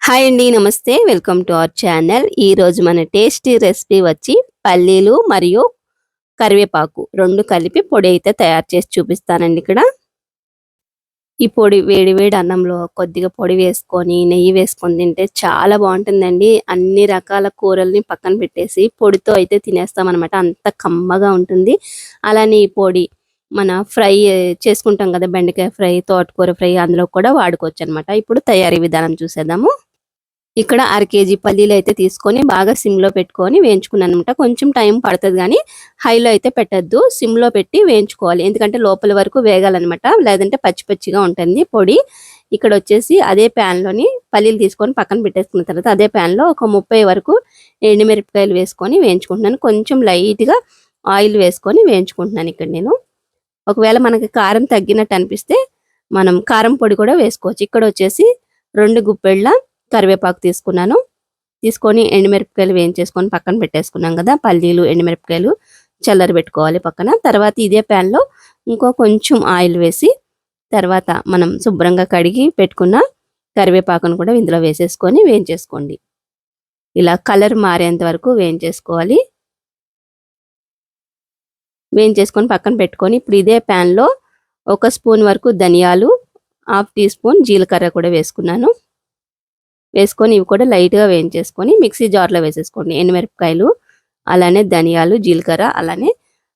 Hi అండి. నమస్తే. Welcome to our channel. ఈరోజు మన టేస్టీ రెసిపీ వచ్చి పల్లీలు మరియు కరివేపాకు 2 కలిపి పొడి అయితే తయారు చేసి చూపిస్తానండి ఇక్కడ. ఈ పొడి వేడి వేడి అన్నంలో కొద్దిగా పొడి వేసుకొని, నెయ్యి వేసుకొని తింటే చాలా బాగుంటుందండి. అన్ని రకాల కూరల్ని పక్కన పెట్టేసి పొడితో అయితే తినేస్తామన్నమాట. అంత కమ్మగా ఉంటుంది. అలానే ఈ పొడి మన ఫ్రై చేసుకుంటాం కదా, బెండకాయ ఫ్రై, తోటకూర ఫ్రై అందులో కూడా వాడుకోవచ్చు అనమాట. ఇప్పుడు తయారీ విధానం చూసేద్దాము. ఇక్కడ అర కేజీ పల్లీలు అయితే తీసుకొని బాగా సిమ్ లో పెట్టుకొని వేయించుకున్నాను అనమాట. కొంచెం టైం పడుతుంది కానీ హైలో అయితే పెట్టద్దు, సిమ్ లో పెట్టి వేయించుకోవాలి. ఎందుకంటే లోపల వరకు వేగాలన్నమాట, లేదంటే పచ్చి పచ్చిగా ఉంటుంది పొడి. ఇక్కడ వచ్చేసి అదే ప్యాన్ లోని పల్లీలు తీసుకొని పక్కన పెట్టేసుకున్న తర్వాత అదే ప్యాన్ లో ఒక 30 వరకు ఎండుమిరపకాయలు వేసుకొని వేయించుకుంటున్నాను. కొంచెం లైట్ గా ఆయిల్ వేసుకొని వేయించుకుంటున్నాను ఇక్కడ నేను. ఒకవేళ మనకి కారం తగ్గినట్టు అనిపిస్తే మనం కారం పొడి కూడా వేసుకోవచ్చు. ఇక్కడ వచ్చేసి 2 గుప్పెళ్ళ కరివేపాకు తీసుకున్నాను. తీసుకొని ఎండుమిరపకాయలు వేయించేసుకొని పక్కన పెట్టేసుకున్నాం కదా, పల్లీలు ఎండుమిరపకాయలు చల్లర పెట్టుకోవాలి పక్కన. తర్వాత ఇదే ప్యాన్ లో ఇంకో కొంచెం ఆయిల్ వేసి తర్వాత మనం శుభ్రంగా కడిగి పెట్టుకున్న కరివేపాకును కూడా ఇందులో వేసేసుకొని వేయించేసుకోండి. ఇలా కలర్ మారేంత వరకు వేయించేసుకోవాలి. వేయించేసుకొని పక్కన పెట్టుకొని ఇప్పుడు ఇదే ప్యాన్ లో 1 స్పూన్ వరకు ధనియాలు, 1/2 టీ స్పూన్ జీలకర్ర కూడా వేసుకున్నాను. వేసుకొని ఇవి కూడా లైట్ గా వేయించేసుకొని మిక్సీ జార్ లో వేసేసుకోండి. ఎండుమిరపకాయలు, అలానే ధనియాలు, జీలకర్ర, అలానే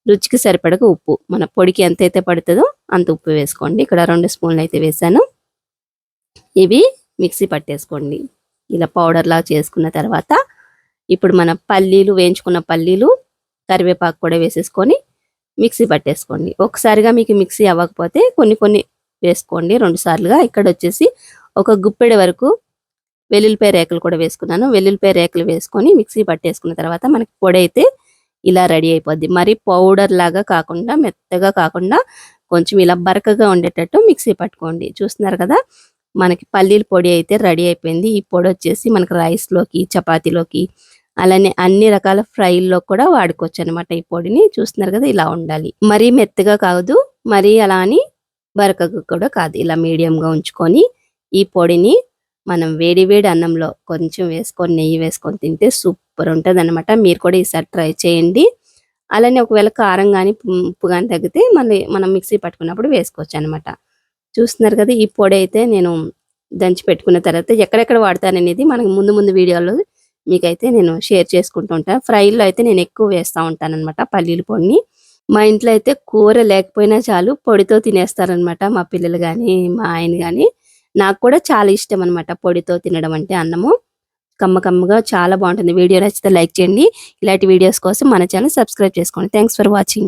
రుచికి సరిపడగా ఉప్పు, మన పొడికి ఎంతైతే పడుతుందో అంత ఉప్పు వేసుకోండి. ఇక్కడ 2 స్పూన్లు అయితే వేసాను. ఇవి మిక్సీ పట్టేసుకోండి. ఇలా పౌడర్ లా చేసుకున్న తర్వాత ఇప్పుడు మన పల్లీలు వేయించుకున్న పల్లీలు, కరివేపాకు కూడా వేసేసుకొని మిక్సీ పట్టేసుకోండి. ఒకసారిగా మీకు మిక్సీ అవ్వకపోతే కొన్ని కొన్ని వేసుకోండి 2 సార్లుగా. ఇక్కడ వచ్చేసి ఒక గుప్పెడు వరకు వెల్లుల్లిపాయ రేకలు కూడా వేసుకున్నాను. వెల్లుల్లిపాయ రేకలు వేసుకొని మిక్సీ పట్టేసుకున్న తర్వాత మనకి పొడి అయితే ఇలా రెడీ అయిపోద్ది. మరి పౌడర్ లాగా కాకుండా, మెత్తగా కాకుండా కొంచెం ఇలా బరకగా ఉండేటట్టు మిక్సీ పట్టుకోండి. చూస్తున్నారు కదా, మనకి పల్లీల పొడి అయితే రెడీ అయిపోయింది. ఈ పొడి వచ్చేసి మనకి రైస్ లోకి, చపాతీలోకి, అలానే అన్ని రకాల ఫ్రైల్లో కూడా వాడుకోవచ్చు అనమాట. ఈ పొడిని చూస్తున్నారు కదా, ఇలా ఉండాలి. మరీ మెత్తగా కాదు, మరీ అలా అని బరకగా కూడా కాదు. ఇలా మీడియంగా ఉంచుకొని ఈ పొడిని మనం వేడి వేడి అన్నంలో కొంచెం వేసుకొని నెయ్యి వేసుకొని తింటే సూపర్ ఉంటుంది అనమాట. మీరు కూడా ఈసారి ట్రై చేయండి. అలానే ఒకవేళ కారం కానీ ఉప్పు కానీ తగ్గితే మళ్ళీ మనం మిక్సీ పట్టుకున్నప్పుడు వేసుకోవచ్చు అనమాట. చూస్తున్నారు కదా, ఈ పొడి అయితే నేను దంచి పెట్టుకున్న తర్వాత ఎక్కడెక్కడ వాడతాననేది మనకు ముందు ముందు వీడియోలో మీకైతే నేను షేర్ చేసుకుంటూ ఉంటాను. ఫ్రైల్లో అయితే నేను ఎక్కువ వేస్తూ ఉంటాను అనమాట పల్లీల పొడిని. మా ఇంట్లో అయితే కూర లేకపోయినా చాలు పొడితో తినేస్తారనమాట మా పిల్లలు కానీ, మా ఆయన కానీ. నాకు కూడా చాలా ఇష్టం అనమాట పొడితో తినడం అంటే అన్నము. కమ్మ కమ్మగా చాలా బాగుంటుంది. వీడియో నచ్చితే లైక్ చేయండి. ఇలాంటి వీడియోస్ కోసం మన ఛానల్ సబ్స్క్రైబ్ చేసుకోండి. Thanks for watching.